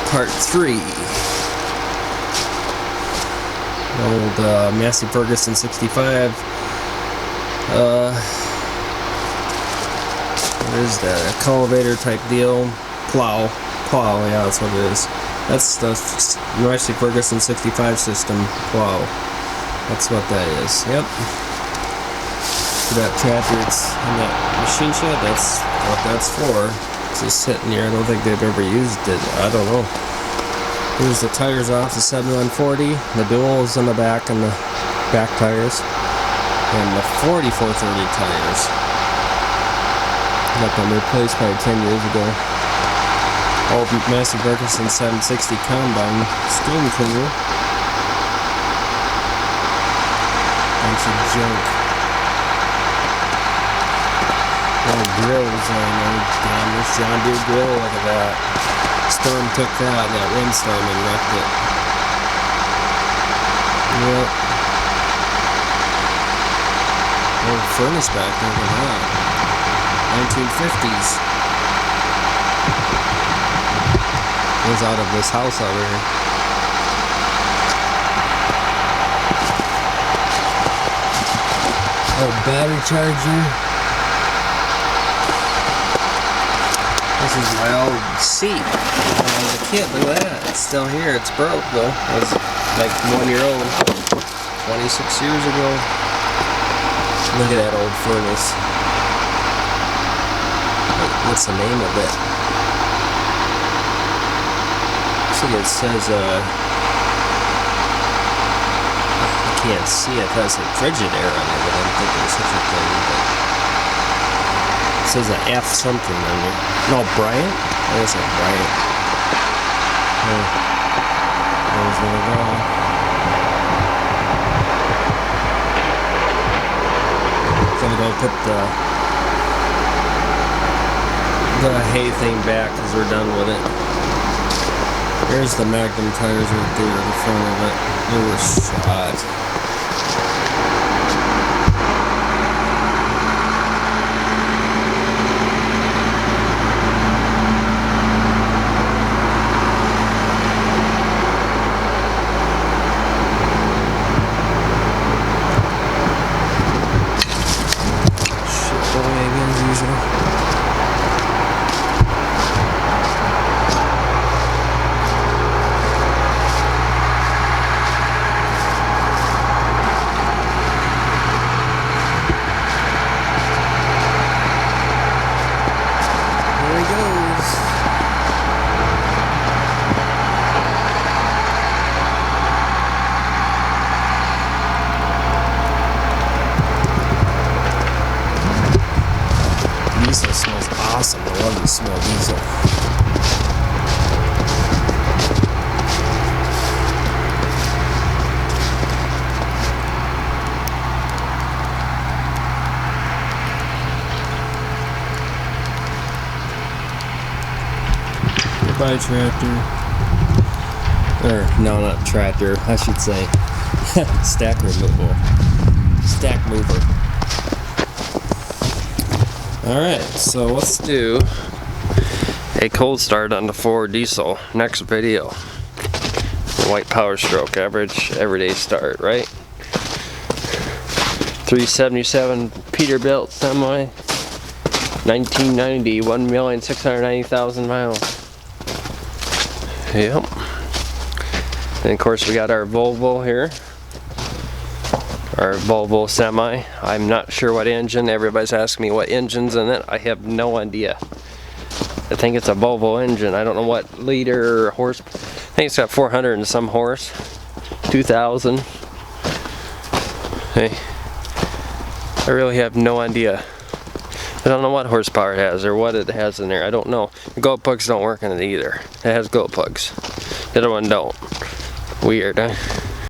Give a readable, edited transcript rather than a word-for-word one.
Part 3. Old Massey Ferguson 65. What is that? A cultivator type deal. Plow, yeah, that's what it is. That's the Massey Ferguson 65 system plow. That's what that is. Yep. For that tractor, it's in that machine shed. That's what that's for. It's just sitting here. I don't think they've ever used it. I don't know. Here's the tires off the 7140. The duals in the back and the back tires. And the 4430 tires. Got them replaced by 10 years ago. Old Massey Ferguson 760 combine steam cleaner. Bunch of junk. Old grills on there. Damn, this John Deere grill, look at that. Storm took that windstorm, and wrecked it. Yep. Old furnace back there, look at that. 1950s. Was out of this house over here. Oh, battery charger. This is my old seat when I was a kid. Look at that. It's still here. It's broke though. It was like 1 year old. 26 years ago. Look at that old furnace. What's the name of it? See, it says, I can't see it. It has a Frigidaire on it, but I don't think there's such a thing. But it says an F something on there. No, Bryant? I guess it's Bryant. Oh, there's one go. Gonna go put the hay thing back because we're done with it. Here's the Magnum tires right there in the front of it. They were shot. Shit away again as usual. Diesel smells awesome. I love the smell of diesel. Goodbye, tractor. Or, no, not tractor. I should say stack removal. Stack mover. Alright, so let's do a cold start on the Ford diesel. Next video. White power stroke, average everyday start, right? 377 Peterbilt semi. 1990, 1,690,000 miles. Yep. And of course we got our Volvo here. Our Volvo semi. I'm not sure what engine. Everybody's asking me what engine's in it. I have no idea. I think it's a Volvo engine. I don't know what liter or horse. I think it's got 400 and some horse. 2,000. Hey, I really have no idea. I don't know what horsepower it has or what it has in there. I don't know. The glow plugs don't work in it either. It has glow plugs. The other one don't. Weird, huh?